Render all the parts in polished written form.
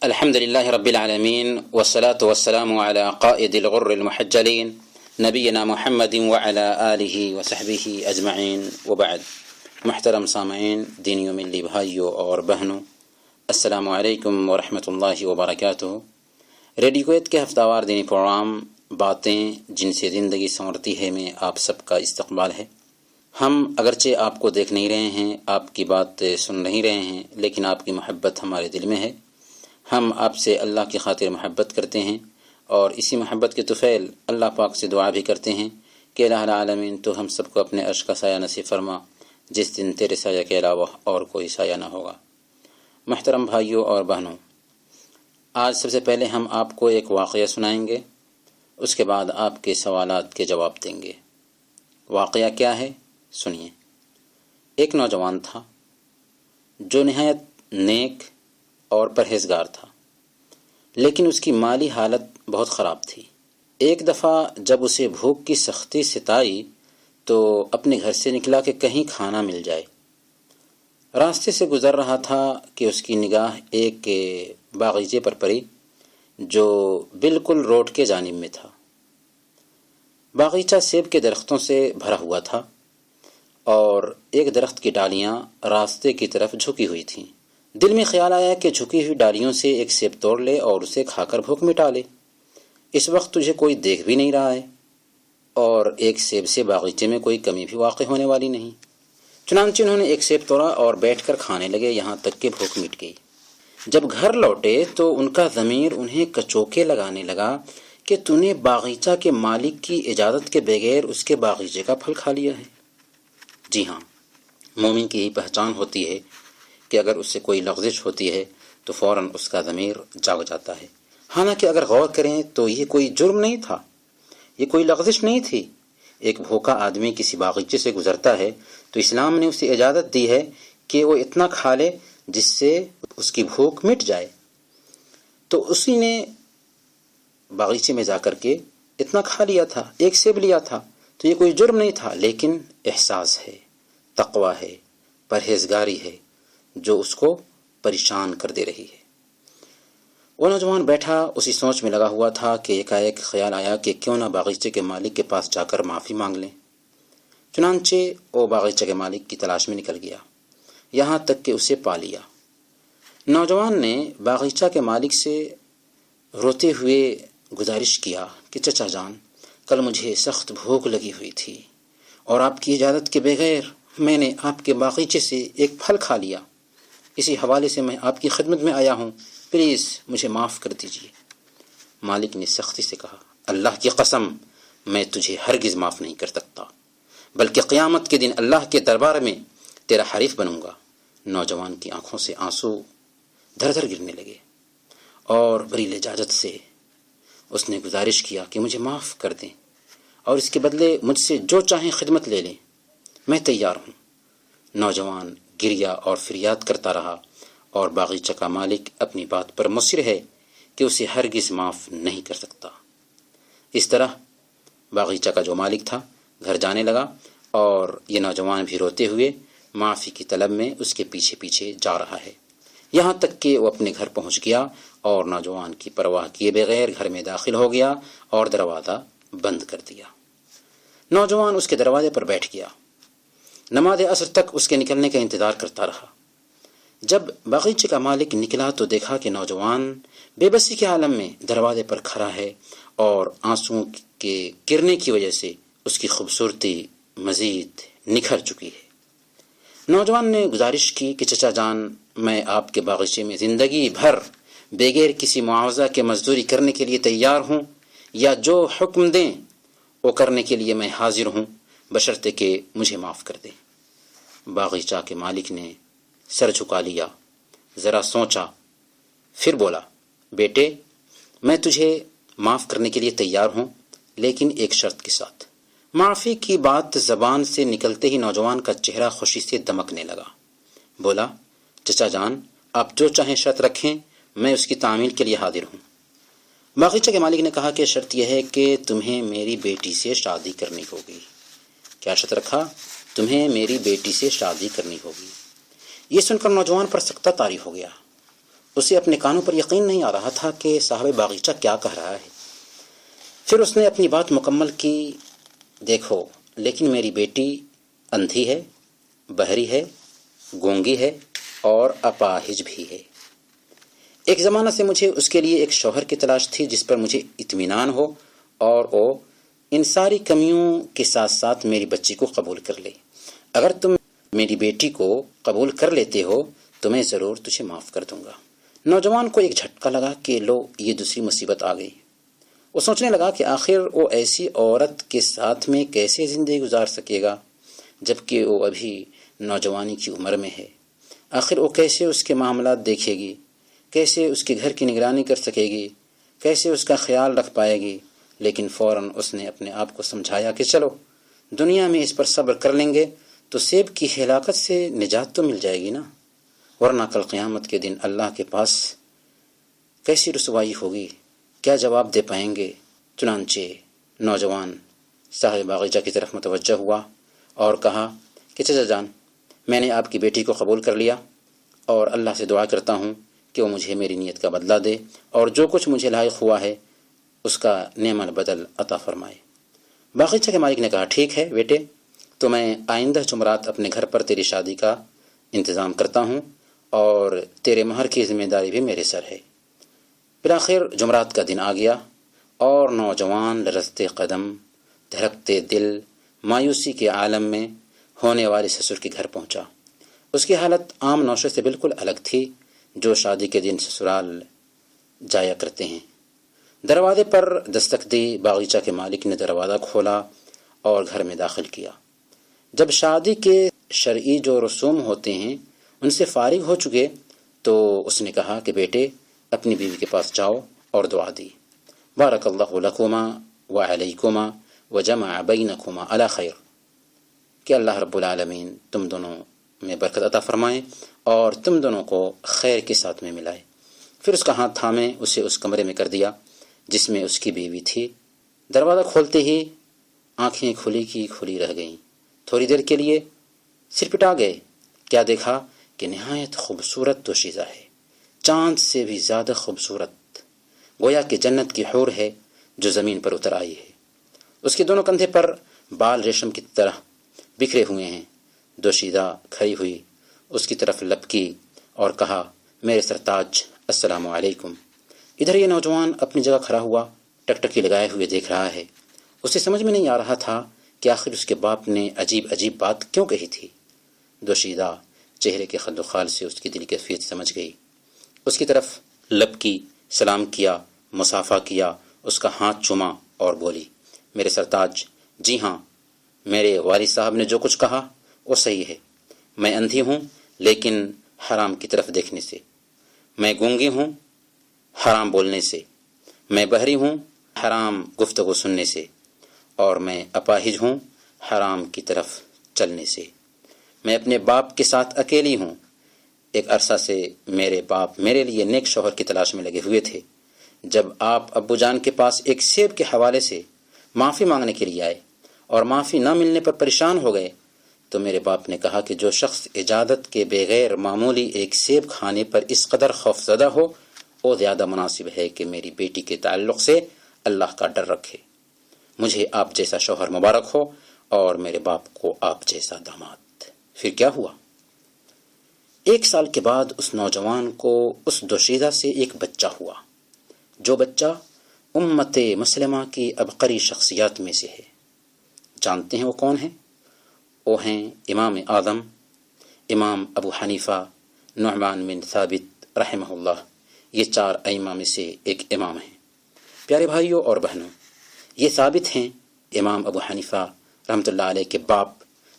الحمد لله رب العالمين والصلاة والسلام على قائد الغر المحجلين نبينا محمد وعلى آله وصحبه اجمعین وبعد۔ محترم سامعین، دینیوں ملی بھائیوں اور بہنوں، السلام علیکم ورحمۃ اللہ وبرکاتہ۔ ریڈیو کویت کے ہفتہ وار دینی پروگرام باتیں جن سے زندگی سنورتی ہے میں آپ سب کا استقبال ہے۔ ہم اگرچہ آپ کو دیکھ نہیں رہے ہیں، آپ کی بات سن نہیں رہے ہیں، لیکن آپ کی محبت ہمارے دل میں ہے۔ ہم آپ سے اللہ کی خاطر محبت کرتے ہیں اور اسی محبت کے طفیل اللہ پاک سے دعا بھی کرتے ہیں کہ الہ العالمین تو ہم سب کو اپنے عرش کا سایہ نصیب فرما، جس دن تیرے سایہ کے علاوہ اور کوئی سایہ نہ ہوگا۔ محترم بھائیوں اور بہنوں، آج سب سے پہلے ہم آپ کو ایک واقعہ سنائیں گے، اس کے بعد آپ کے سوالات کے جواب دیں گے۔ واقعہ کیا ہے سنیے۔ ایک نوجوان تھا جو نہایت نیک اور پرہیزگار تھا، لیکن اس کی مالی حالت بہت خراب تھی۔ ایک دفعہ جب اسے بھوک کی سختی ستائی تو اپنے گھر سے نکلا کہ کہیں کھانا مل جائے۔ راستے سے گزر رہا تھا کہ اس کی نگاہ ایک باغیچے پر پڑی جو بالکل روڈ کے جانب میں تھا۔ باغیچہ سیب کے درختوں سے بھرا ہوا تھا اور ایک درخت کی ڈالیاں راستے کی طرف جھکی ہوئی تھیں۔ دل میں خیال آیا کہ جھکی ہوئی ڈالیوں سے ایک سیب توڑ لے اور اسے کھا کر بھوک مٹا لے۔ اس وقت تجھے کوئی دیکھ بھی نہیں رہا ہے اور ایک سیب سے باغیچے میں کوئی کمی بھی واقع ہونے والی نہیں۔ چنانچہ انہوں نے ایک سیب توڑا اور بیٹھ کر کھانے لگے، یہاں تک کہ بھوک مٹ گئی۔ جب گھر لوٹے تو ان کا ضمیر انہیں کچوکے لگانے لگا کہ تو نے باغیچہ کے مالک کی اجازت کے بغیر اس کے باغیچے کا پھل کھا لیا ہے۔ جی ہاں، مومن کی یہی پہچان ہوتی ہے کہ اگر اس سے کوئی لغزش ہوتی ہے تو فوراً اس کا ضمیر جاگ جاتا ہے۔ حالانکہ اگر غور کریں تو یہ کوئی جرم نہیں تھا، یہ کوئی لغزش نہیں تھی۔ ایک بھوکا آدمی کسی باغیچے سے گزرتا ہے تو اسلام نے اسے اجازت دی ہے کہ وہ اتنا کھا لے جس سے اس کی بھوک مٹ جائے۔ تو اسی نے باغیچے میں جا کر کے اتنا کھا لیا تھا، ایک سیب لیا تھا، تو یہ کوئی جرم نہیں تھا، لیکن احساس ہے، تقویٰ ہے، پرہیزگاری ہے جو اس کو پریشان کر دے رہی ہے۔ وہ نوجوان بیٹھا اسی سوچ میں لگا ہوا تھا کہ ایک خیال آیا کہ کیوں نہ باغیچے کے مالک کے پاس جا کر معافی مانگ لیں۔ چنانچہ وہ باغیچے کے مالک کی تلاش میں نکل گیا، یہاں تک کہ اسے پا لیا۔ نوجوان نے باغیچہ کے مالک سے روتے ہوئے گزارش کیا کہ چچا جان، کل مجھے سخت بھوک لگی ہوئی تھی اور آپ کی اجازت کے بغیر میں نے آپ کے باغیچے سے ایک پھل کھا لیا۔ اسی حوالے سے میں آپ کی خدمت میں آیا ہوں، پلیز مجھے معاف کر دیجیے۔ مالک نے سختی سے کہا، اللہ کی قسم میں تجھے ہرگز معاف نہیں کر سکتا، بلکہ قیامت کے دن اللہ کے دربار میں تیرا حریف بنوں گا۔ نوجوان کی آنکھوں سے آنسو دھر دھر گرنے لگے اور بڑی لجاجت سے اس نے گزارش کیا کہ مجھے معاف کر دیں اور اس کے بدلے مجھ سے جو چاہیں خدمت لے لیں، میں تیار ہوں۔ نوجوان گریا اور فریاد کرتا رہا اور باغیچہ کا مالک اپنی بات پر مصر ہے کہ اسے ہرگز معاف نہیں کر سکتا۔ اس طرح باغیچہ کا جو مالک تھا گھر جانے لگا اور یہ نوجوان بھی روتے ہوئے معافی کی طلب میں اس کے پیچھے پیچھے جا رہا ہے، یہاں تک کہ وہ اپنے گھر پہنچ گیا اور نوجوان کی پرواہ کیے بغیر گھر میں داخل ہو گیا اور دروازہ بند کر دیا۔ نوجوان اس کے دروازے پر بیٹھ گیا، نماز عصر تک اس کے نکلنے کا انتظار کرتا رہا۔ جب باغیچے کا مالک نکلا تو دیکھا کہ نوجوان بے بسی کے عالم میں دروازے پر کھڑا ہے اور آنسوؤں کے گرنے کی وجہ سے اس کی خوبصورتی مزید نکھر چکی ہے۔ نوجوان نے گزارش کی کہ چچا جان، میں آپ کے باغیچے میں زندگی بھر بغیر کسی معاوضہ کے مزدوری کرنے کے لیے تیار ہوں، یا جو حکم دیں وہ کرنے کے لیے میں حاضر ہوں، بشرطے کہ مجھے معاف کر دیں۔ باغیچہ کے مالک نے سر جھکا لیا، ذرا سوچا، پھر بولا، بیٹے میں تجھے معاف کرنے کے لیے تیار ہوں، لیکن ایک شرط کے ساتھ۔ معافی کی بات زبان سے نکلتے ہی نوجوان کا چہرہ خوشی سے دمکنے لگا۔ بولا، چچا جان آپ جو چاہیں شرط رکھیں، میں اس کی تعمیل کے لیے حاضر ہوں۔ باغیچہ کے مالک نے کہا کہ شرط یہ ہے کہ تمہیں میری بیٹی سے شادی کرنی ہوگی۔ کیا شرط رکھا؟ تمہیں میری بیٹی سے شادی کرنی ہوگی۔ یہ سن کر نوجوان پر سکتہ طاری ہو گیا۔ اسے اپنے کانوں پر یقین نہیں آ رہا تھا کہ صاحب باغیچہ کیا کہہ رہا ہے۔ پھر اس نے اپنی بات مکمل کی، دیکھو لیکن میری بیٹی اندھی ہے، بہری ہے، گونگی ہے اور اپاہج بھی ہے۔ ایک زمانہ سے مجھے اس کے لیے ایک شوہر کی تلاش تھی جس پر مجھے اطمینان ہو اور وہ ان ساری کمیوں کے ساتھ ساتھ میری بچی کو قبول کر لے۔ اگر تم میری بیٹی کو قبول کر لیتے ہو تو میں ضرور تجھے معاف کر دوں گا۔ نوجوان کو ایک جھٹکا لگا کہ لو یہ دوسری مصیبت آ گئی۔ وہ سوچنے لگا کہ آخر وہ ایسی عورت کے ساتھ میں کیسے زندگی گزار سکے گا جبکہ وہ ابھی نوجوانی کی عمر میں ہے۔ آخر وہ کیسے اس کے معاملات دیکھے گی، کیسے اس کے گھر کی نگرانی کر سکے گی، کیسے اس کا خیال رکھ پائے گی۔ لیکن فوراً اس نے اپنے آپ کو سمجھایا کہ چلو دنیا میں اس پر صبر کر لیں گے تو سیب کی ہلاکت سے نجات تو مل جائے گی نا، ورنہ کل قیامت کے دن اللہ کے پاس کیسی رسوائی ہوگی، کیا جواب دے پائیں گے۔ چنانچہ نوجوان صاحب باغیچہ کی طرف متوجہ ہوا اور کہا کہ چچا جان، میں نے آپ کی بیٹی کو قبول کر لیا اور اللہ سے دعا کرتا ہوں کہ وہ مجھے میری نیت کا بدلہ دے اور جو کچھ مجھے لائق ہوا ہے اس کا نعم البدل عطا فرمائے۔ باغیچہ کے مالک نے کہا ٹھیک ہے بیٹے، تو میں آئندہ جمعرات اپنے گھر پر تیری شادی کا انتظام کرتا ہوں اور تیرے مہر کی ذمہ داری بھی میرے سر ہے۔ بالآخر جمعرات کا دن آ گیا اور نوجوان لرزتے قدم، دھڑکتے دل، مایوسی کے عالم میں ہونے والے سسر کے گھر پہنچا۔ اس کی حالت عام نوشے سے بالکل الگ تھی جو شادی کے دن سسرال جایا کرتے ہیں۔ دروازے پر دستک دی، باغیچہ کے مالک نے دروازہ کھولا اور گھر میں داخل کیا۔ جب شادی کے شرعی جو رسوم ہوتے ہیں ان سے فارغ ہو چکے تو اس نے کہا کہ بیٹے اپنی بیوی کے پاس جاؤ اور دعا دی۔ بارک اللہ لکما وعلیکما وجمع بینکما علی خیر، کہ اللہ رب العالمین تم دونوں میں برکت عطا فرمائیں اور تم دونوں کو خیر کے ساتھ میں ملائے۔ پھر اس کا ہاتھ تھامے اسے اس کمرے میں کر دیا جس میں اس کی بیوی تھی۔ دروازہ کھولتے ہی آنکھیں کھلی کی کھلی رہ گئیں، تھوڑی دیر کے لیے سر پٹا گئے۔ کیا دیکھا کہ نہایت خوبصورت دوشیزہ ہے، چاند سے بھی زیادہ خوبصورت، گویا کہ جنت کی حور ہے جو زمین پر اتر آئی ہے۔ اس کے دونوں کندھے پر بال ریشم کی طرح بکھرے ہوئے ہیں۔ دوشیزہ کھڑی ہوئی، اس کی طرف لپکی اور کہا میرے سرتاج السلام علیکم۔ ادھر یہ نوجوان اپنی جگہ کھڑا ہوا ٹکٹکی لگائے ہوئے دیکھ رہا ہے۔ اسے سمجھ میں نہیں آ رہا تھا کہ آخر اس کے باپ نے عجیب عجیب بات کیوں کہی تھی۔ دوشیزہ چہرے کے خد و خال سے اس کی دل کی کیفیت سمجھ گئی، اس کی طرف لپکی، سلام کیا، مصافحہ کیا، اس کا ہاتھ چوما اور بولی میرے سرتاج، جی ہاں میرے والد صاحب نے جو کچھ کہا وہ صحیح ہے۔ میں اندھی ہوں لیکن حرام کی طرف دیکھنے سے، میں گونگی ہوں حرام بولنے سے، میں بہری ہوں حرام گفتگو سننے سے، اور میں اپاہج ہوں حرام کی طرف چلنے سے۔ میں اپنے باپ کے ساتھ اکیلی ہوں۔ ایک عرصہ سے میرے باپ میرے لیے نیک شوہر کی تلاش میں لگے ہوئے تھے۔ جب آپ ابو جان کے پاس ایک سیب کے حوالے سے معافی مانگنے کے لیے آئے اور معافی نہ ملنے پر پریشان ہو گئے تو میرے باپ نے کہا کہ جو شخص اجازت کے بغیر معمولی ایک سیب کھانے پر اس قدر خوفزدہ ہو وہ زیادہ مناسب ہے کہ میری بیٹی کے تعلق سے اللہ کا ڈر رکھے۔ مجھے آپ جیسا شوہر مبارک ہو اور میرے باپ کو آپ جیسا داماد۔ پھر کیا ہوا؟ 1 سال کے بعد اس نوجوان کو اس دوشیزہ سے ایک بچہ ہوا، جو بچہ امت مسلمہ کی عبقری شخصیات میں سے ہے۔ جانتے ہیں وہ کون ہیں؟ وہ ہیں امام اعظم امام ابو حنیفہ نعمان بن ثابت رحمہ اللہ۔ یہ 4 ائمہ میں سے ایک امام ہیں۔ پیارے بھائیوں اور بہنوں، یہ ثابت ہیں امام ابو حنیفہ رحمۃ اللہ علیہ کے باپ،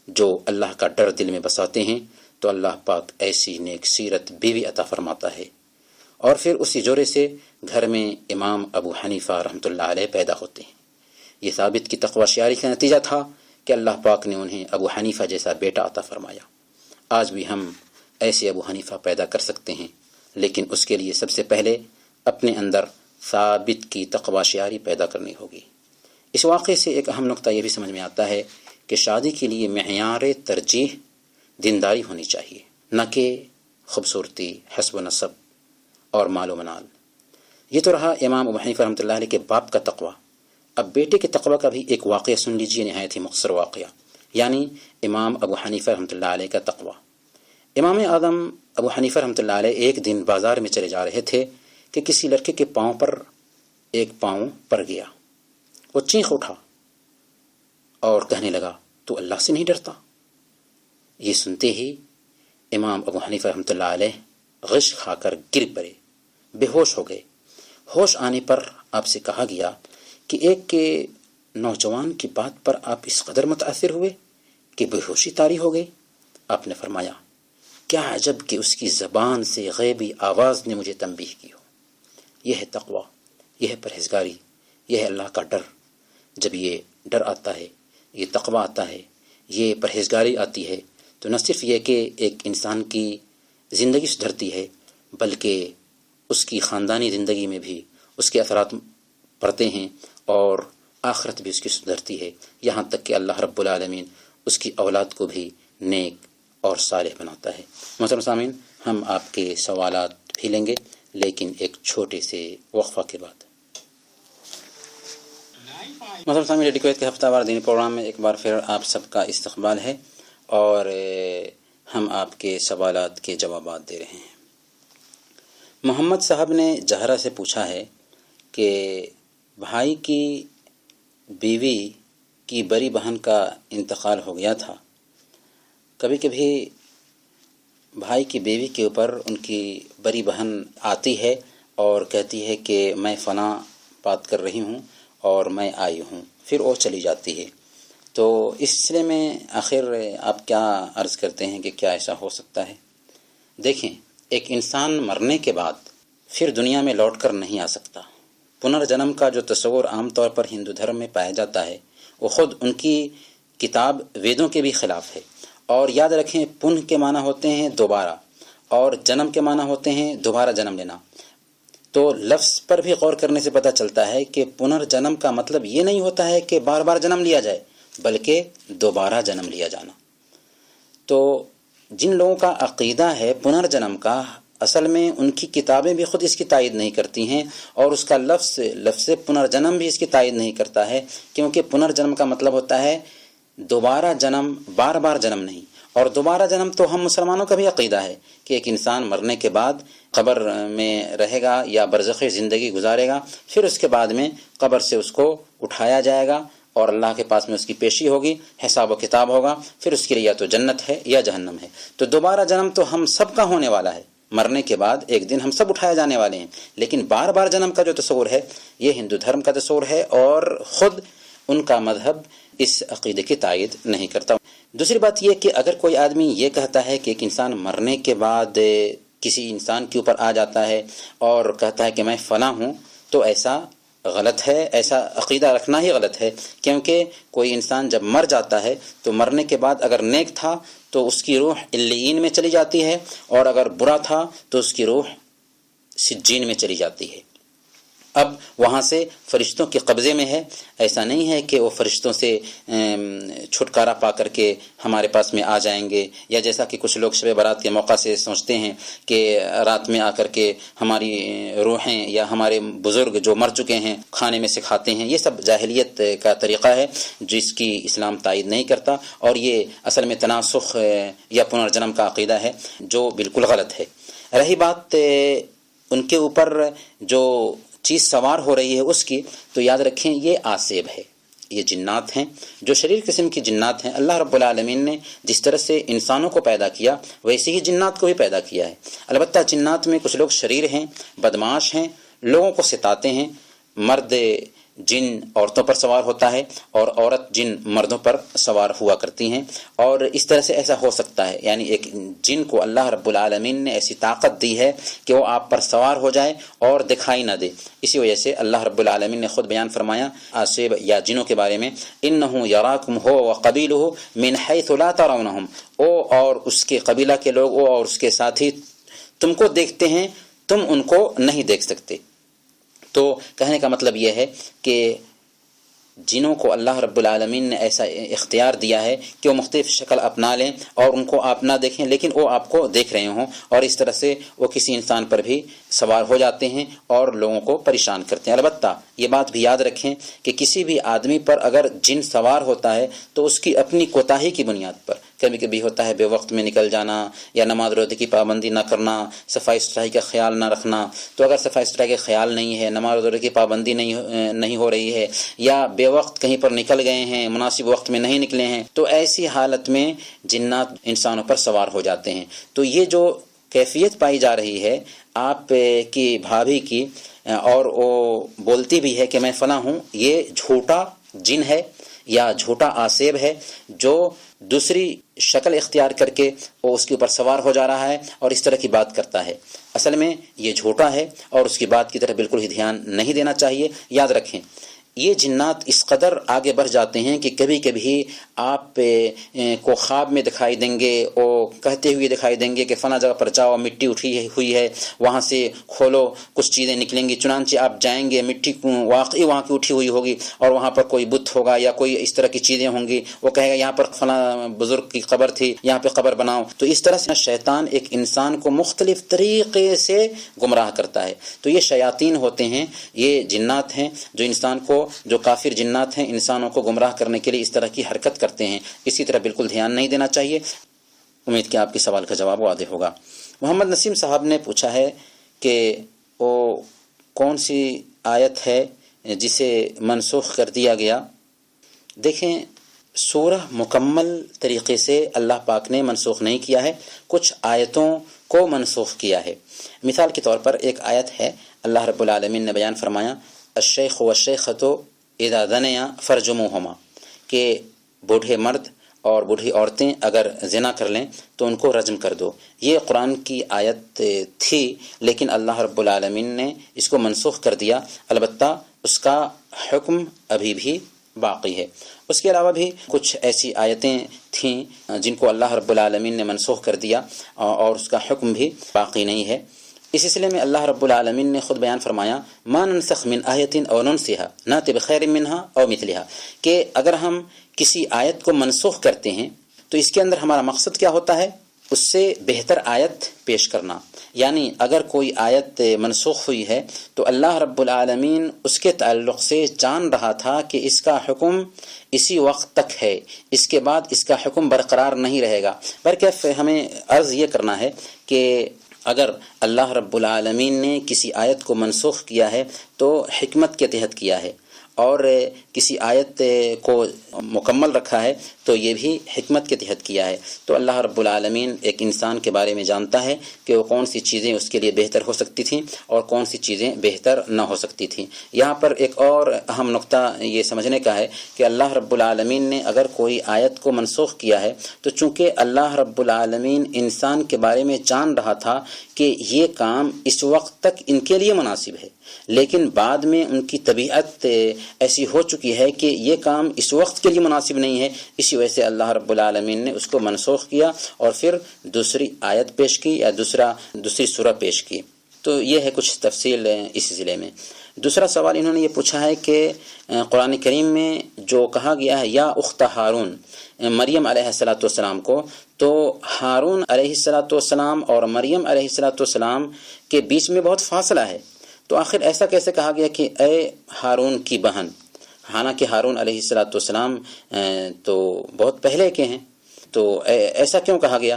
جو اللہ کا ڈر دل میں بساتے ہیں تو اللہ پاک ایسی نیک سیرت بیوی عطا فرماتا ہے، اور پھر اسی جوڑے سے گھر میں امام ابو حنیفہ رحمۃ اللہ علیہ پیدا ہوتے ہیں۔ یہ ثابت کی تقوی شعاری کا نتیجہ تھا کہ اللہ پاک نے انہیں ابو حنیفہ جیسا بیٹا عطا فرمایا۔ آج بھی ہم ایسے ابو حنیفہ پیدا کر سکتے ہیں، لیکن اس کے لیے سب سے پہلے اپنے اندر ثابت کی تقوی شعاری پیدا کرنی ہوگی۔ اس واقعے سے ایک اہم نقطہ یہ بھی سمجھ میں آتا ہے کہ شادی کے لیے معیار ترجیح دینداری ہونی چاہیے، نہ کہ خوبصورتی، حسب و نسب اور مال و منال۔ یہ تو رہا امام ابو حنیفہ رحمۃ اللہ علیہ کے باپ کا تقوی۔ اب بیٹے کے تقوی کا بھی ایک واقعہ سن لیجیے، نہایت ہی مختصر واقعہ، یعنی امام ابو حنیفہ رحمۃ اللہ علیہ کا تقوی۔ امام اعظم ابو حنیفہ رحمۃ اللہ علیہ ایک دن بازار میں چلے جا رہے تھے کہ کسی لڑکے کے پاؤں پر ایک پاؤں پڑ گیا۔ وہ چیخ اٹھا اور کہنے لگا تو اللہ سے نہیں ڈرتا؟ یہ سنتے ہی امام ابو حنیفہ رحمۃ اللہ علیہ غش کھا کر گر پڑے، بے ہوش ہو گئے۔ ہوش آنے پر آپ سے کہا گیا کہ ایک نوجوان کی بات پر آپ اس قدر متاثر ہوئے کہ بے ہوشی طاری ہو گئی۔ آپ نے فرمایا کیا عجب کہ اس کی زبان سے غیبی آواز نے مجھے تنبیہ کی ہو۔ یہ ہے تقوی، یہ ہے پرہیزگاری، یہ ہے اللہ کا ڈر۔ جب یہ ڈر آتا ہے، یہ تقوی آتا ہے، یہ پرہیزگاری آتی ہے، تو نہ صرف یہ کہ ایک انسان کی زندگی سدھرتی ہے، بلکہ اس کی خاندانی زندگی میں بھی اس کے اثرات پڑتے ہیں اور آخرت بھی اس کی سدھرتی ہے، یہاں تک کہ اللہ رب العالمین اس کی اولاد کو بھی نیک اور صالح بناتا ہے۔ محترم سامعین، ہم آپ کے سوالات بھی لیں گے، لیکن ایک چھوٹے سے وقفہ کے بعد۔ محترم سامعین، ریڈیو کویت کے ہفتہ وار دینی پروگرام میں ایک بار پھر آپ سب کا استقبال ہے اور ہم آپ کے سوالات کے جوابات دے رہے ہیں۔ محمد صاحب نے جہرہ سے پوچھا ہے کہ بھائی کی بیوی کی بڑی بہن کا انتقال ہو گیا تھا۔ کبھی کبھی بھائی کی بیوی کے اوپر ان کی بڑی بہن آتی ہے اور کہتی ہے کہ میں فلاں بات کر رہی ہوں اور میں آئی ہوں، پھر وہ چلی جاتی ہے۔ تو اس سلسلے میں آخر آپ کیا عرض کرتے ہیں کہ کیا ایسا ہو سکتا ہے؟ دیکھیں، ایک انسان مرنے کے بعد پھر دنیا میں لوٹ کر نہیں آ سکتا۔ پنرجنم کا جو تصور عام طور پر ہندو دھرم میں پایا جاتا ہے، وہ خود ان کی کتاب ویدوں کے بھی خلاف ہے۔ اور یاد رکھیں، پن کے معنی ہوتے ہیں دوبارہ، اور جنم کے معنی ہوتے ہیں دوبارہ جنم لینا۔ تو لفظ پر بھی غور کرنے سے پتہ چلتا ہے کہ پنرجنم کا مطلب یہ نہیں ہوتا ہے کہ بار بار جنم لیا جائے، بلکہ دوبارہ جنم لیا جانا۔ تو جن لوگوں کا عقیدہ ہے پنرجنم کا، اصل میں ان کی کتابیں بھی خود اس کی تائید نہیں کرتی ہیں، اور اس کا لفظ پنرجنم بھی اس کی تائید نہیں کرتا ہے، کیونکہ پنرجنم کا مطلب ہوتا ہے دوبارہ جنم، بار بار جنم نہیں۔ اور دوبارہ جنم تو ہم مسلمانوں کا بھی عقیدہ ہے کہ ایک انسان مرنے کے بعد قبر میں رہے گا یا برزخی زندگی گزارے گا، پھر اس کے بعد میں قبر سے اس کو اٹھایا جائے گا اور اللہ کے پاس میں اس کی پیشی ہوگی، حساب و کتاب ہوگا، پھر اس کے لیے یا تو جنت ہے یا جہنم ہے۔ تو دوبارہ جنم تو ہم سب کا ہونے والا ہے، مرنے کے بعد ایک دن ہم سب اٹھائے جانے والے ہیں، لیکن بار بار جنم کا جو تصور ہے یہ ہندو دھرم کا تصور ہے، اور خود ان کا مذہب اس عقیدے کی تائید نہیں کرتا۔ دوسری بات یہ کہ اگر کوئی آدمی یہ کہتا ہے کہ ایک انسان مرنے کے بعد کسی انسان کے اوپر آ جاتا ہے اور کہتا ہے کہ میں فلاں ہوں، تو ایسا غلط ہے، ایسا عقیدہ رکھنا ہی غلط ہے، کیونکہ کوئی انسان جب مر جاتا ہے تو مرنے کے بعد اگر نیک تھا تو اس کی روح علیین میں چلی جاتی ہے، اور اگر برا تھا تو اس کی روح سجین میں چلی جاتی ہے۔ اب وہاں سے فرشتوں کے قبضے میں ہے، ایسا نہیں ہے کہ وہ فرشتوں سے چھٹکارا پا کر کے ہمارے پاس میں آ جائیں گے، یا جیسا کہ کچھ لوگ شب برات کے موقع سے سوچتے ہیں کہ رات میں آ کر کے ہماری روحیں یا ہمارے بزرگ جو مر چکے ہیں کھانے میں سے کھاتے ہیں۔ یہ سب جاہلیت کا طریقہ ہے جس کی اسلام تائید نہیں کرتا، اور یہ اصل میں تناسخ یا پنرجنم کا عقیدہ ہے جو بالکل غلط ہے۔ رہی بات ان کے اوپر جو چیز سوار ہو رہی ہے اس کی، تو یاد رکھیں یہ آسیب ہے، یہ جنات ہیں جو شریر قسم کی جنات ہیں۔ اللہ رب العالمین نے جس طرح سے انسانوں کو پیدا کیا ویسے ہی جنات کو بھی پیدا کیا ہے۔ البتہ جنات میں کچھ لوگ شریر ہیں، بدمعاش ہیں، لوگوں کو ستاتے ہیں۔ مرد جن عورتوں پر سوار ہوتا ہے اور عورت جن مردوں پر سوار ہوا کرتی ہیں، اور اس طرح سے ایسا ہو سکتا ہے، یعنی ایک جن کو اللہ رب العالمین نے ایسی طاقت دی ہے کہ وہ آپ پر سوار ہو جائے اور دکھائی نہ دے۔ اسی وجہ سے اللہ رب العالمین نے خود بیان فرمایا آسیب یا جنوں کے بارے میں، انہ یراکم ہو وقبیلہ من حیث لا ترونہم، او اور اس کے قبیلہ کے لوگ، او اور اس کے ساتھی تم کو دیکھتے ہیں، تم ان کو نہیں دیکھ سکتے۔ تو کہنے کا مطلب یہ ہے کہ جنوں کو اللہ رب العالمین نے ایسا اختیار دیا ہے کہ وہ مختلف شکل اپنا لیں اور ان کو آپ نہ دیکھیں لیکن وہ آپ کو دیکھ رہے ہوں، اور اس طرح سے وہ کسی انسان پر بھی سوار ہو جاتے ہیں اور لوگوں کو پریشان کرتے ہیں۔ البتہ یہ بات بھی یاد رکھیں کہ کسی بھی آدمی پر اگر جن سوار ہوتا ہے تو اس کی اپنی کوتاہی کی بنیاد پر، کبھی کبھی ہوتا ہے بے وقت میں نکل جانا یا نماز روزے کی پابندی نہ کرنا، صفائی ستھرائی کا خیال نہ رکھنا۔ تو اگر صفائی ستھرائی کا خیال نہیں ہے، نماز روزے کی پابندی نہیں ہو رہی ہے، یا بے وقت کہیں پر نکل گئے ہیں، مناسب وقت میں نہیں نکلے ہیں، تو ایسی حالت میں جنات انسانوں پر سوار ہو جاتے ہیں۔ تو یہ جو کیفیت پائی جا رہی ہے آپ کی بھابھی کی، اور وہ بولتی بھی ہے کہ میں فلاں ہوں، یہ جھوٹا جن ہے یا جھوٹا آسیب ہے جو دوسری شکل اختیار کر کے وہ اس کے اوپر سوار ہو جا رہا ہے اور اس طرح کی بات کرتا ہے۔ اصل میں یہ جھوٹا ہے اور اس کی بات کی طرف بالکل ہی دھیان نہیں دینا چاہیے۔ یاد رکھیں یہ جنات اس قدر آگے بڑھ جاتے ہیں کہ کبھی کبھی آپ کو خواب میں دکھائی دیں گے، وہ کہتے ہوئے دکھائی دیں گے کہ فلاں جگہ پر جاؤ، مٹی اٹھی ہوئی ہے، وہاں سے کھولو کچھ چیزیں نکلیں گی، چنانچہ آپ جائیں گے، مٹی واقعی وہاں کی اٹھی ہوئی ہوگی اور وہاں پر کوئی بت ہوگا یا کوئی اس طرح کی چیزیں ہوں گی، وہ کہے گا یہاں پر فلاں بزرگ کی قبر تھی، یہاں پہ قبر بناؤ۔ تو اس طرح سے شیطان ایک انسان کو مختلف طریقے سے گمراہ کرتا ہے۔ تو یہ شیاطین ہوتے ہیں، یہ جنات ہیں جو انسان کو، جو کافر جنات ہیں، انسانوں کو گمراہ کرنے کے لیے اس طرح کی حرکت کرتے ہیں۔ اسی طرح بالکل دھیان نہیں دینا چاہیے۔ امید کہ آپ کے سوال کا جواب واضح ہوگا۔ محمد نسیم صاحب نے پوچھا ہے کہ وہ کون سی آیت ہے جسے منسوخ کر دیا گیا؟ دیکھیں سورہ مکمل طریقے سے اللہ پاک نے منسوخ نہیں کیا ہے، کچھ آیتوں کو منسوخ کیا ہے۔ مثال کے طور پر ایک آیت ہے، اللہ رب العالمین نے بیان فرمایا الشیخ والشیخۃ اذا زنیا فرجموہما، کہ بوڑھے مرد اور بوڑھی عورتیں اگر زنا کر لیں تو ان کو رجم کر دو۔ یہ قرآن کی آیت تھی لیکن اللہ رب العالمین نے اس کو منسوخ کر دیا، البتہ اس کا حکم ابھی بھی باقی ہے۔ اس کے علاوہ بھی کچھ ایسی آیتیں تھیں جن کو اللہ رب العالمین نے منسوخ کر دیا اور اس کا حکم بھی باقی نہیں ہے۔ اس سلسلے میں اللہ رب العالمین نے خود بیان فرمایا ما ننسخ من آیت او ننسها نأتی بخیر منها او مثلها، کہ اگر ہم کسی آیت کو منسوخ کرتے ہیں تو اس کے اندر ہمارا مقصد کیا ہوتا ہے؟ اس سے بہتر آیت پیش کرنا۔ یعنی اگر کوئی آیت منسوخ ہوئی ہے تو اللہ رب العالمین اس کے تعلق سے جان رہا تھا کہ اس کا حکم اسی وقت تک ہے، اس کے بعد اس کا حکم برقرار نہیں رہے گا۔ برکیف ہمیں عرض یہ کرنا ہے کہ اگر اللہ رب العالمین نے کسی آیت کو منسوخ کیا ہے تو حکمت کے تحت کیا ہے، اور کسی آیت کو مکمل رکھا ہے تو یہ بھی حکمت کے تحت کیا ہے۔ تو اللہ رب العالمین ایک انسان کے بارے میں جانتا ہے کہ وہ کون سی چیزیں اس کے لیے بہتر ہو سکتی تھیں اور کون سی چیزیں بہتر نہ ہو سکتی تھیں۔ یہاں پر ایک اور اہم نقطہ یہ سمجھنے کا ہے کہ اللہ رب العالمین نے اگر کوئی آیت کو منسوخ کیا ہے تو چونکہ اللہ رب العالمین انسان کے بارے میں جان رہا تھا کہ یہ کام اس وقت تک ان کے لیے مناسب ہے، لیکن بعد میں ان کی طبیعت ایسی ہو چکی ہے کہ یہ کام اس وقت کے لیے مناسب نہیں ہے، اسی وجہ سے اللہ رب العالمین نے اس کو منسوخ کیا اور پھر دوسری آیت پیش کی یا دوسری سورہ پیش کی۔ تو یہ ہے کچھ تفصیل اس ضلع میں۔ دوسرا سوال انہوں نے یہ پوچھا ہے کہ قرآن کریم میں جو کہا گیا ہے یا اخت ہارون مریم علیہ السلام کو، تو ہارون علیہ السلام اور مریم علیہ السلام کے بیچ میں بہت فاصلہ ہے، تو آخر ایسا کیسے کہا گیا کہ اے ہارون کی بہن؟ حالانکہ ہارون علیہ السلام تو بہت پہلے کے ہیں، تو ایسا کیوں کہا گیا؟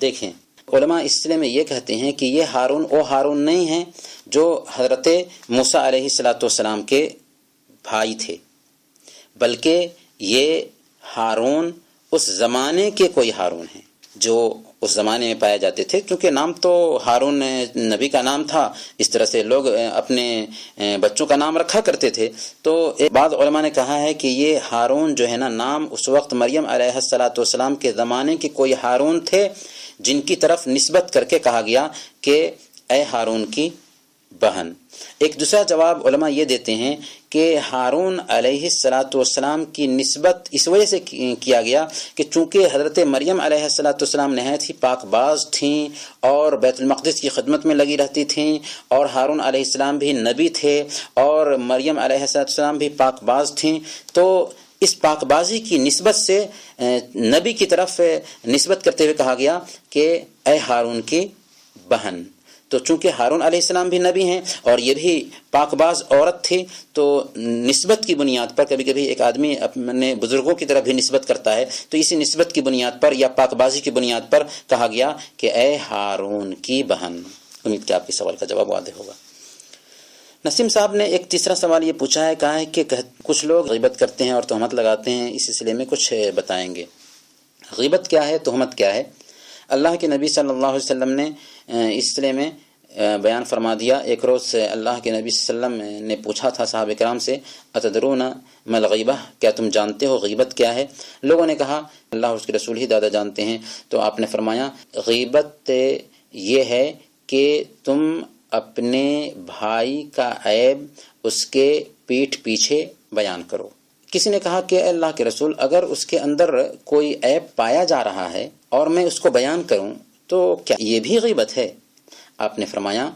دیکھیں علماء اس سلسلے میں یہ کہتے ہیں کہ یہ ہارون وہ ہارون نہیں ہیں جو حضرت موسیٰ علیہ السلام کے بھائی تھے، بلکہ یہ ہارون اس زمانے کے کوئی ہارون ہیں جو اس زمانے میں پائے جاتے تھے، کیونکہ نام تو ہارون نبی کا نام تھا، اس طرح سے لوگ اپنے بچوں کا نام رکھا کرتے تھے۔ تو بعض علماء نے کہا ہے کہ یہ ہارون جو ہے نا، نام اس وقت مریم علیہ السلام کے زمانے کے کوئی ہارون تھے جن کی طرف نسبت کر کے کہا گیا کہ اے ہارون کی بہن۔ ایک دوسرا جواب علماء یہ دیتے ہیں کہ ہارون علیہ السلام کی نسبت اس وجہ سے کیا گیا کہ چونکہ حضرت مریم علیہ السلام نہایت ہی پاک باز تھیں اور بیت المقدس کی خدمت میں لگی رہتی تھیں، اور ہارون علیہ السلام بھی نبی تھے اور مریم علیہ السلام بھی پاک باز تھیں، تو اس پاک بازی کی نسبت سے نبی کی طرف نسبت کرتے ہوئے کہا گیا کہ اے ہارون کی بہن۔ تو چونکہ ہارون علیہ السلام بھی نبی ہیں اور یہ بھی پاک باز عورت تھی، تو نسبت کی بنیاد پر کبھی کبھی ایک آدمی اپنے بزرگوں کی طرف بھی نسبت کرتا ہے، تو اسی نسبت کی بنیاد پر یا پاک بازی کی بنیاد پر کہا گیا کہ اے ہارون کی بہن۔ امید کہ آپ کے سوال کا جواب واضح ہوگا۔ نسیم صاحب نے ایک تیسرا سوال یہ پوچھا ہے، کہا ہے کہ کچھ لوگ غیبت کرتے ہیں اور تہمت لگاتے ہیں، اس سلسلے میں کچھ بتائیں گے۔ غیبت کیا ہے، تہمت کیا ہے؟ اللہ کے نبی صلی اللہ علیہ وسلم نے اس سلسلے میں بیان فرما دیا۔ ایک روز اللہ کے نبی صلی اللہ علیہ وسلم نے پوچھا تھا صحابہ کرام سے، اتدرون ما الغیبہ، کیا تم جانتے ہو غیبت کیا ہے؟ لوگوں نے کہا اللہ اور اس کے رسول ہی زیادہ جانتے ہیں۔ تو آپ نے فرمایا غیبت یہ ہے کہ تم اپنے بھائی کا عیب اس کے پیٹھ پیچھے بیان کرو۔ کسی نے کہا کہ اللہ کے رسول، اگر اس کے اندر کوئی عیب پایا جا رہا ہے اور میں اس کو بیان کروں تو کیا یہ بھی غیبت ہے؟ آپ نے فرمایا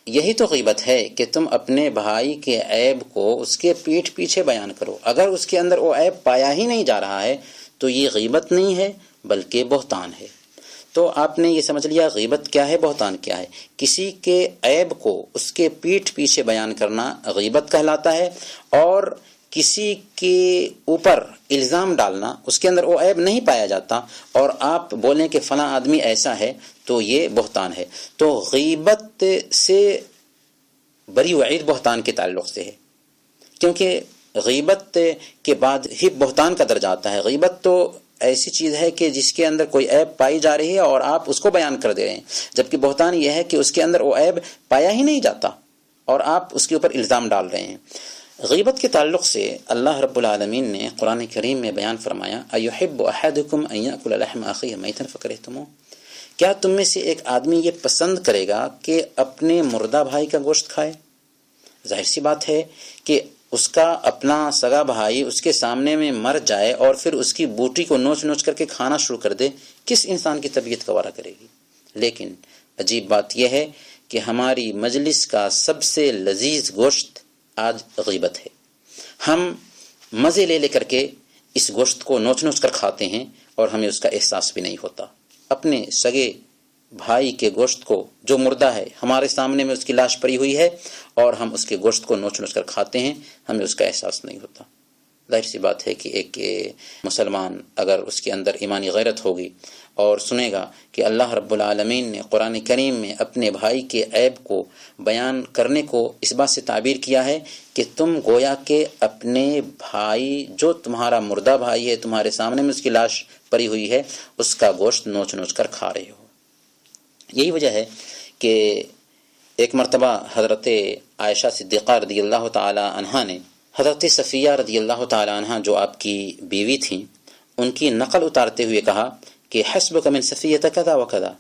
یہی تو غیبت ہے کہ تم اپنے بھائی کے عیب کو اس کے پیٹھ پیچھے بیان کرو۔ اگر اس کے اندر وہ عیب پایا ہی نہیں جا رہا ہے تو یہ غیبت نہیں ہے بلکہ بہتان ہے۔ تو آپ نے یہ سمجھ لیا غیبت کیا ہے، بہتان کیا ہے۔ کسی کے عیب کو اس کے پیٹھ پیچھے بیان کرنا غیبت کہلاتا ہے، اور کسی کے اوپر الزام ڈالنا، اس کے اندر وہ عیب نہیں پایا جاتا اور آپ بولیں کہ فلاں آدمی ایسا ہے، تو یہ بہتان ہے۔ تو غیبت سے بری وعید بہتان کے تعلق سے ہے، کیونکہ غیبت کے بعد ہی بہتان کا درجہ آتا ہے۔ غیبت تو ایسی چیز ہے کہ جس کے اندر کوئی عیب پائی جا رہی ہے اور آپ اس کو بیان کر دے رہے ہیں، جبکہ بہتان یہ ہے کہ اس کے اندر وہ عیب پایا ہی نہیں جاتا اور آپ اس کے اوپر الزام ڈال رہے ہیں۔ غیبت کے تعلق سے اللہ رب العالمین نے قرآن کریم میں بیان فرمایا، ایحب احدکم ان یاکل لحم اخیہ میتا فکرہتموہ، کیا تم میں سے ایک آدمی یہ پسند کرے گا کہ اپنے مردہ بھائی کا گوشت کھائے؟ ظاہر سی بات ہے کہ اس کا اپنا سگا بھائی اس کے سامنے میں مر جائے اور پھر اس کی بوٹی کو نوچ نوچ کر کے کھانا شروع کر دے، کس انسان کی طبیعت گوارا کرے گی؟ لیکن عجیب بات یہ ہے کہ ہماری مجلس کا سب سے لذیذ گوشت آج غیبت ہے۔ ہم مزے لے کر کے اس گوشت کو نوچ نوچ کر کھاتے ہیں اور ہمیں اس کا احساس بھی نہیں ہوتا۔ اپنے سگے بھائی کے گوشت کو جو مردہ ہے ہمارے سامنے میں اس کی لاش پڑی ہوئی ہے اور ہم اس کے گوشت کو نوچ نوچ کر کھاتے ہیں، ہمیں اس کا احساس نہیں ہوتا۔ ظاہر سی بات ہے کہ ایک مسلمان اگر اس کے اندر ایمانی غیرت ہوگی اور سنے گا کہ اللہ رب العالمین نے قرآن کریم میں اپنے بھائی کے عیب کو بیان کرنے کو اس بات سے تعبیر کیا ہے کہ تم گویا کہ اپنے بھائی جو تمہارا مردہ بھائی ہے، تمہارے سامنے میں اس کی لاش پڑی ہوئی ہے، اس کا گوشت نوچ نوچ کر کھا رہے ہو۔ یہی وجہ ہے کہ ایک مرتبہ حضرت عائشہ صدیقہ رضی اللہ تعالی عنہا نے حضرت صفیہ رضی اللہ تعالی عنہا جو آپ کی بیوی تھیں، ان کی نقل اتارتے ہوئے کہا کہ حسبک من صفیہ کذا و کذا،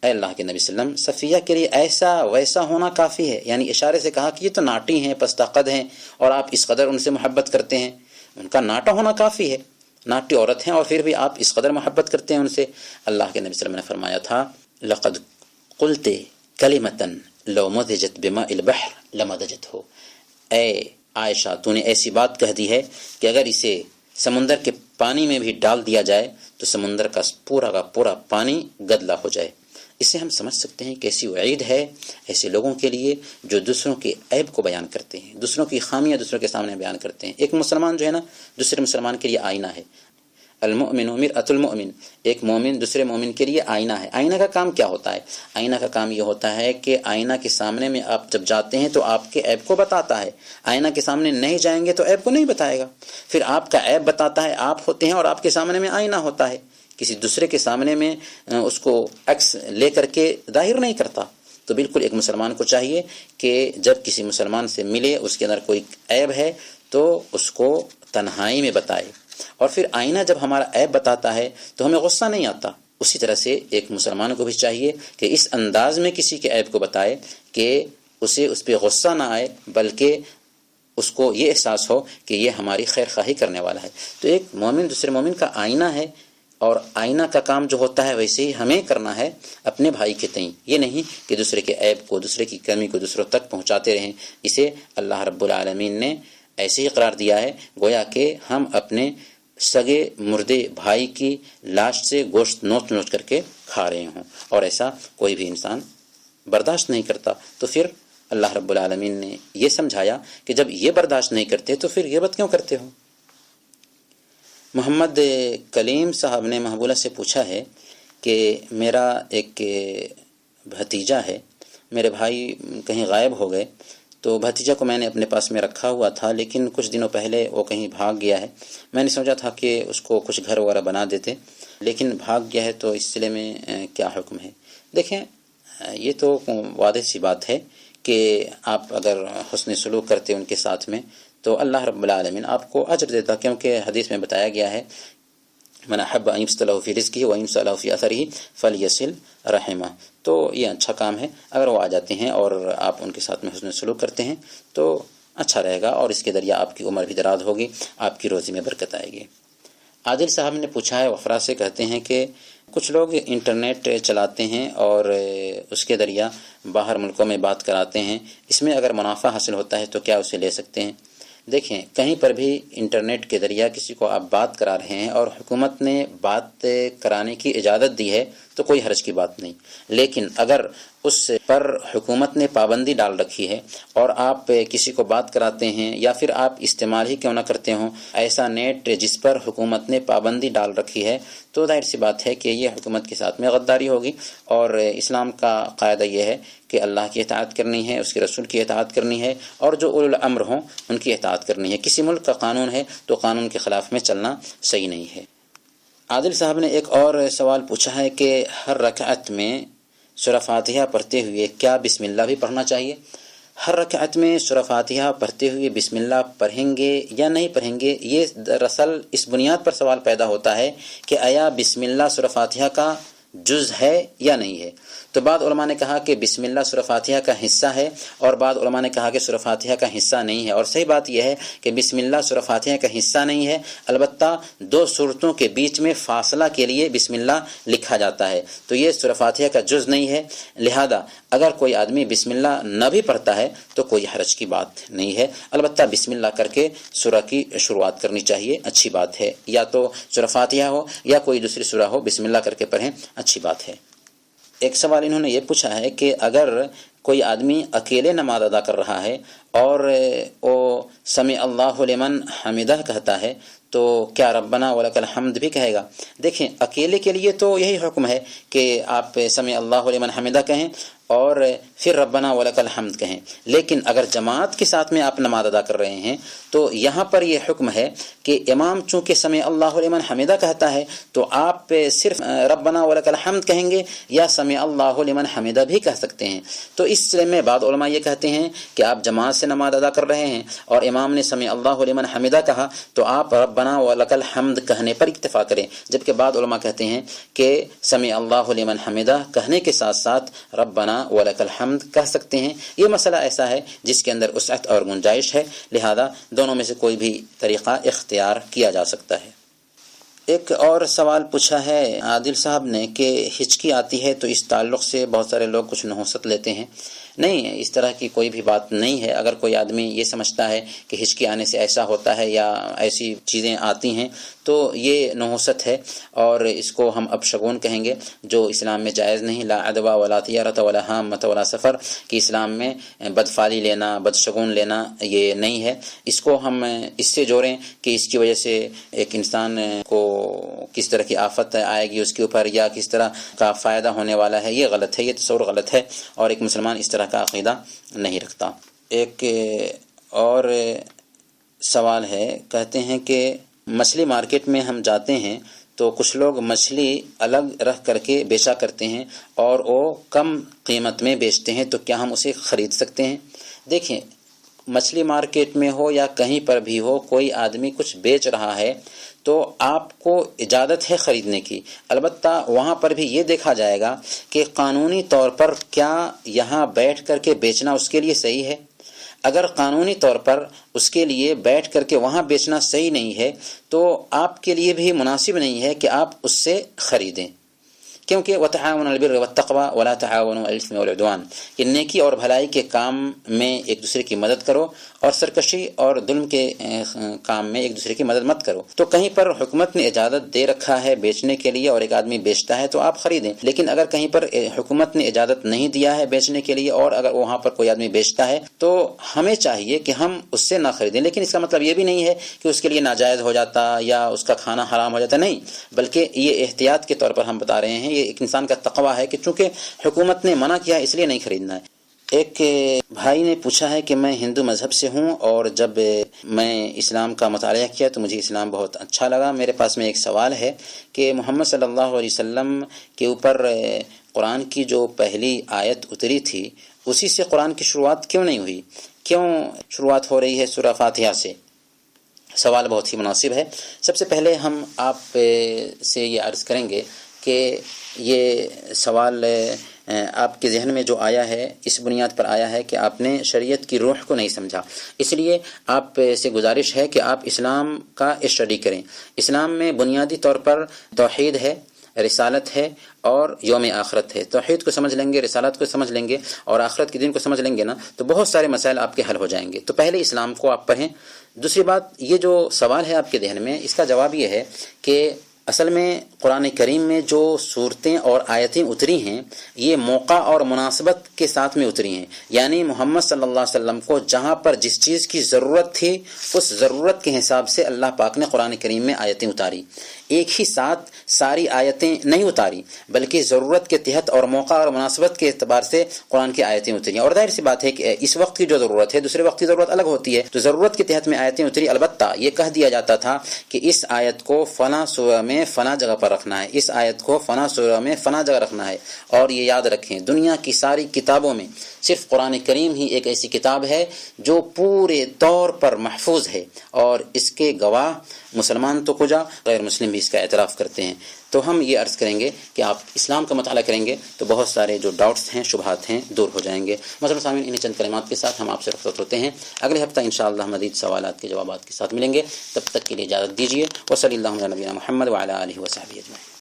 اے اللہ کے نبی صلی اللہ علیہ وسلم، صفیہ کے لیے ایسا ویسا ہونا کافی ہے، یعنی اشارے سے کہا کہ یہ تو ناٹی ہیں، پستہ قد ہیں، اور آپ اس قدر ان سے محبت کرتے ہیں، ان کا ناٹا ہونا کافی ہے، ناٹی عورت ہیں اور پھر بھی آپ اس قدر محبت کرتے ہیں ان سے۔ اللہ کے نبی صلی اللہ علیہ وسلم نے فرمایا تھا لقد قلت کلمۃ لو مزجت بماء البحر لمزجته، اے عائشہ تو نے ایسی بات کہہ دی ہے کہ اگر اسے سمندر کے پانی میں بھی ڈال دیا جائے تو سمندر کا پورا پانی گدلا ہو جائے۔ اس سے ہم سمجھ سکتے ہیں کہ ایسی وعید ہے ایسے لوگوں کے لیے جو دوسروں کے عیب کو بیان کرتے ہیں، دوسروں کی خامیاں دوسروں کے سامنے بیان کرتے ہیں۔ ایک مسلمان جو ہے نا دوسرے مسلمان کے لیے آئینہ ہے، المؤمن مرآۃ المؤمن، ایک مومن دوسرے مومن کے لیے آئینہ ہے۔ آئینہ کا کام کیا ہوتا ہے؟ آئینہ کا کام یہ ہوتا ہے کہ آئینہ کے سامنے میں آپ جب جاتے ہیں تو آپ کے عیب کو بتاتا ہے، آئینہ کے سامنے نہیں جائیں گے تو عیب کو نہیں بتائے گا، پھر آپ کا عیب بتاتا ہے، آپ ہوتے ہیں اور آپ کے سامنے میں آئینہ ہوتا ہے، کسی دوسرے کے سامنے میں اس کو عکس لے کر کے ظاہر نہیں کرتا۔ تو بالکل ایک مسلمان کو چاہیے کہ جب کسی مسلمان سے ملے اس کے اندر کوئی عیب ہے تو اس کو تنہائی میں بتائے، اور پھر آئینہ جب ہمارا عیب بتاتا ہے تو ہمیں غصہ نہیں آتا۔ اسی طرح سے ایک مسلمان کو بھی چاہیے کہ اس انداز میں کسی کے عیب کو بتائے کہ اسے اس پہ غصہ نہ آئے، بلکہ اس کو یہ احساس ہو کہ یہ ہماری خیر خواہی کرنے والا ہے۔ تو ایک مومن دوسرے مومن کا آئینہ ہے، اور آئینہ کا کام جو ہوتا ہے ویسے ہی ہمیں کرنا ہے اپنے بھائی کے تئیں، یہ نہیں کہ دوسرے کے عیب کو، دوسرے کی کمی کو دوسروں تک پہنچاتے رہیں۔ اسے اللہ رب العالمین نے ایسے ہی قرار دیا ہے گویا کہ ہم اپنے سگے مردے بھائی کی لاش سے گوشت نوچ نوچ کر کے کھا رہے ہوں، اور ایسا کوئی بھی انسان برداشت نہیں کرتا۔ تو پھر اللہ رب العالمین نے یہ سمجھایا کہ جب یہ برداشت نہیں کرتے تو پھر غیبت کیوں کرتے ہو؟ محمد کلیم صاحب نے محبولہ سے پوچھا ہے کہ میرا ایک بھتیجا ہے، میرے بھائی کہیں غائب ہو گئے، تو بھتیجا کو میں نے اپنے پاس میں رکھا ہوا تھا، لیکن کچھ دنوں پہلے وہ کہیں بھاگ گیا ہے۔ میں نے سوچا تھا کہ اس کو کچھ گھر وغیرہ بنا دیتے، لیکن بھاگ گیا ہے، تو اس سلسلے میں کیا حکم ہے؟ دیکھیں، یہ تو واضح سی بات ہے کہ آپ اگر حسن سلوک کرتے ان کے ساتھ میں تو اللہ رب العالمین آپ کو اجر دیتا، کیونکہ حدیث میں بتایا گیا ہے من احب ان یبسط له فی رزقہ ویمسح له فی اثرہ فلیصل رحمہ۔ تو یہ اچھا کام ہے، اگر وہ آ جاتے ہیں اور آپ ان کے ساتھ میں حسن سلوک کرتے ہیں تو اچھا رہے گا، اور اس کے ذریعے آپ کی عمر بھی دراز ہوگی، آپ کی روزی میں برکت آئے گی۔ عادل صاحب نے پوچھا ہے، وفرا سے کہتے ہیں کہ کچھ لوگ انٹرنیٹ چلاتے ہیں اور اس کے ذریعہ باہر ملکوں میں بات کراتے ہیں، اس میں اگر منافع حاصل ہوتا ہے تو کیا اسے لے سکتے ہیں؟ دیکھیں، کہیں پر بھی انٹرنیٹ کے ذریعہ کسی کو آپ بات کرا رہے ہیں اور حکومت نے بات کرانے کی اجازت دی ہے تو کوئی حرج کی بات نہیں، لیکن اگر اس پر حکومت نے پابندی ڈال رکھی ہے اور آپ کسی کو بات کراتے ہیں، یا پھر آپ استعمال ہی کیوں نہ کرتے ہوں ایسا نیٹ جس پر حکومت نے پابندی ڈال رکھی ہے، تو ظاہر سی بات ہے کہ یہ حکومت کے ساتھ میں غداری ہوگی، اور اسلام کا قاعدہ یہ ہے کہ اللہ کی اطاعت کرنی ہے، اس کے رسول کی اطاعت کرنی ہے، اور جو اولو الامر ہوں ان کی اطاعت کرنی ہے۔ کسی ملک کا قانون ہے تو قانون کے خلاف میں چلنا صحیح نہیں ہے۔ عادل صاحب نے ایک اور سوال پوچھا ہے کہ ہر رکعت میں سورہ فاتحہ پڑھتے ہوئے کیا بسم اللہ بھی پڑھنا چاہیے؟ ہر رکعت میں سورہ فاتحہ پڑھتے ہوئے بسم اللہ پڑھیں گے یا نہیں پڑھیں گے، یہ دراصل اس بنیاد پر سوال پیدا ہوتا ہے کہ آیا بسم اللہ سورہ فاتحہ کا جز ہے یا نہیں ہے؟ تو بعض علماء نے کہا کہ بسم اللہ سورہ فاتحہ کا حصہ ہے، اور بعض علماء نے کہا کہ سورہ فاتحہ کا حصہ نہیں ہے، اور صحیح بات یہ ہے کہ بسم اللہ سورہ فاتحہ کا حصہ نہیں ہے، البتہ دو سورتوں کے بیچ میں فاصلہ کے لیے بسم اللہ لکھا جاتا ہے، تو یہ سورہ فاتحہ کا جز نہیں ہے۔ لہذا اگر کوئی آدمی بسم اللہ نہ بھی پڑھتا ہے تو کوئی حرج کی بات نہیں ہے، البتہ بسم اللہ کر کے سورہ کی شروعات کرنی چاہیے، اچھی بات ہے، یا تو سورہ فاتحہ ہو یا کوئی دوسری سورہ ہو، بسم اللہ کر کے پڑھیں، اچھی بات ہے۔ ایک سوال انہوں نے یہ پوچھا ہے کہ اگر کوئی آدمی اکیلے نماز ادا کر رہا ہے اور وہ سمع اللہ لمن حمدہ کہتا ہے تو کیا ربنا ولک الحمد بھی کہے گا؟ دیکھیں، اکیلے کے لیے تو یہی حکم ہے کہ آپ سمع اللہ لمن حمدہ کہیں اور پھر ربنا ولک الحمد کہیں، لیکن اگر جماعت کے ساتھ میں آپ نماز ادا کر رہے ہیں تو یہاں پر یہ حکم ہے کہ امام چونکہ سمع اللہ لمن حمدہ کہتا ہے تو آپ صرف ربنا ولک الحمد کہیں گے یا سمع اللہ لمن حمدہ بھی کہہ سکتے ہیں۔ تو اس سلسلے میں بعض علماء یہ کہتے ہیں کہ آپ جماعت سے نماز ادا کر رہے ہیں اور امام نے سمع اللہ لمن حمدہ کہا تو آپ ربنا ولک الحمد کہنے پر اکتفا کریں، جبکہ بعض علماء کہتے ہیں کہ سمع اللہ لمن حمدہ کہنے کے ساتھ ساتھ ربنا ولک الحمد کہہ سکتے ہیں۔ یہ مسئلہ ایسا ہے جس کے اندر وسعت اور گنجائش ہے، لہذا دونوں میں سے کوئی بھی طریقہ اختیار کیا جا سکتا ہے۔ ایک اور سوال پوچھا ہے عادل صاحب نے کہ ہچکی آتی ہے تو اس تعلق سے بہت سارے لوگ کچھ نحوست لیتے ہیں۔ نہیں، اس طرح کی کوئی بھی بات نہیں ہے۔ اگر کوئی آدمی یہ سمجھتا ہے کہ ہچکی آنے سے ایسا ہوتا ہے یا ایسی چیزیں آتی ہیں تو یہ نحوست ہے، اور اس کو ہم اپشگون کہیں گے، جو اسلام میں جائز نہیں۔ لا عدوہ ولا طیرۃ ولا ہامۃ ولا سفر، کہ اسلام میں بدفعلی لینا، بدشگون لینا یہ نہیں ہے۔ اس کو ہم اس سے جوڑیں کہ اس کی وجہ سے ایک انسان کو کس طرح کی آفت آئے گی اس کے اوپر یا کس طرح کا فائدہ ہونے والا ہے، یہ غلط ہے، یہ تصور غلط ہے، اور ایک مسلمان اس طرح کا عقیدہ نہیں رکھتا۔ ایک اور سوال ہے، کہتے ہیں کہ مچھلی مارکیٹ میں ہم جاتے ہیں تو کچھ لوگ مچھلی الگ رکھ کر کے بیچا کرتے ہیں اور وہ کم قیمت میں بیچتے ہیں، تو کیا ہم اسے خرید سکتے ہیں؟ دیکھیں، مچھلی مارکیٹ میں ہو یا کہیں پر بھی ہو، کوئی آدمی کچھ بیچ رہا ہے تو آپ کو اجازت ہے خریدنے کی، البتہ وہاں پر بھی یہ دیکھا جائے گا کہ قانونی طور پر کیا یہاں بیٹھ کر کے بیچنا اس کے لیے صحیح ہے۔ اگر قانونی طور پر اس کے لیے بیٹھ کر کے وہاں بیچنا صحیح نہیں ہے تو آپ کے لیے بھی مناسب نہیں ہے کہ آپ اس سے خریدیں، کیونکہ وَتَعَاوَنُوا عَلَى الْبِرِّ وَالتَّقْوَىٰ وَلَا تَعَاوَنُوا عَلَى الْإِثْمِ وَالْعُدْوَانِ، کہ نیکی اور بھلائی کے کام میں ایک دوسرے کی مدد کرو اور سرکشی اور ظلم کے کام میں ایک دوسرے کی مدد مت کرو۔ تو کہیں پر حکومت نے اجازت دے رکھا ہے بیچنے کے لیے اور ایک آدمی بیچتا ہے تو آپ خریدیں، لیکن اگر کہیں پر حکومت نے اجازت نہیں دیا ہے بیچنے کے لیے اور اگر وہاں پر کوئی آدمی بیچتا ہے تو ہمیں چاہیے کہ ہم اس سے نہ خریدیں، لیکن اس کا مطلب یہ بھی نہیں ہے کہ اس کے لیے ناجائز ہو جاتا یا اس کا کھانا حرام ہو جاتا، نہیں، بلکہ یہ احتیاط کے طور پر ہم بتا رہے ہیں، یہ ایک انسان کا تقویٰ ہے کہ چونکہ حکومت نے منع کیا اس لیے نہیں خریدنا ہے۔ ایک بھائی نے پوچھا ہے کہ میں ہندو مذہب سے ہوں اور جب میں اسلام کا مطالعہ کیا تو مجھے اسلام بہت اچھا لگا۔ میرے پاس میں ایک سوال ہے کہ محمد صلی اللہ علیہ وسلم کے اوپر قرآن کی جو پہلی آیت اتری تھی اسی سے قرآن کی شروعات کیوں نہیں ہوئی؟ کیوں شروعات ہو رہی ہے سورہ فاتحہ سے؟ سوال بہت ہی مناسب ہے۔ سب سے پہلے ہم آپ سے یہ عرض کریں گے کہ یہ سوال آپ کے ذہن میں جو آیا ہے اس بنیاد پر آیا ہے کہ آپ نے شریعت کی روح کو نہیں سمجھا، اس لیے آپ سے گزارش ہے کہ آپ اسلام کا اسٹڈی کریں۔ اسلام میں بنیادی طور پر توحید ہے، رسالت ہے اور یوم آخرت ہے۔ توحید کو سمجھ لیں گے، رسالت کو سمجھ لیں گے اور آخرت کے دن کو سمجھ لیں گے نا تو بہت سارے مسائل آپ کے حل ہو جائیں گے۔ تو پہلے اسلام کو آپ پڑھیں۔ دوسری بات، یہ جو سوال ہے آپ کے ذہن میں اس کا جواب یہ ہے کہ اصل میں قرآن کریم میں جو صورتیں اور آیتیں اتری ہیں یہ موقع اور مناسبت کے ساتھ میں اتری ہیں، یعنی محمد صلی اللہ علیہ وسلم کو جہاں پر جس چیز کی ضرورت تھی اس ضرورت کے حساب سے اللہ پاک نے قرآن کریم میں آیتیں اتاری۔ ایک ہی ساتھ ساری آیتیں نہیں اتاری بلکہ ضرورت کے تحت اور موقع اور مناسبت کے اعتبار سے قرآن کی آیتیں اتری ہیں۔ اور ظاہر سی بات ہے کہ اس وقت کی جو ضرورت ہے دوسرے وقت کی ضرورت الگ ہوتی ہے، تو ضرورت کے تحت میں آیتیں اتری۔ البتہ یہ کہہ دیا جاتا تھا کہ اس آیت کو فلاں سورہ میں فلاں جگہ پر رکھنا ہے، اس آیت کو فلاں سورہ میں فلاں جگہ رکھنا ہے۔ اور یہ یاد رکھیں دنیا کی ساری کتابوں میں صرف قرآن کریم ہی ایک ایسی کتاب ہے جو پورے طور پر محفوظ ہے، اور اس کے گواہ مسلمان تو کجا غیر مسلم بھی اس کا اعتراف کرتے ہیں۔ تو ہم یہ عرض کریں گے کہ آپ اسلام کا مطالعہ کریں گے تو بہت سارے جو ڈاؤٹس ہیں، شبہات ہیں، دور ہو جائیں گے۔ مثلا سامعین، انہیں چند کلمات کے ساتھ ہم آپ سے رخصت ہوتے ہیں۔ اگلے ہفتہ انشاءاللہ مزید سوالات کے جوابات کے ساتھ ملیں گے، تب تک کے لیے اجازت دیجیے۔ وصلی اللہ علی نبینا محمد وعلی آلہ وصحبہ اجمعین۔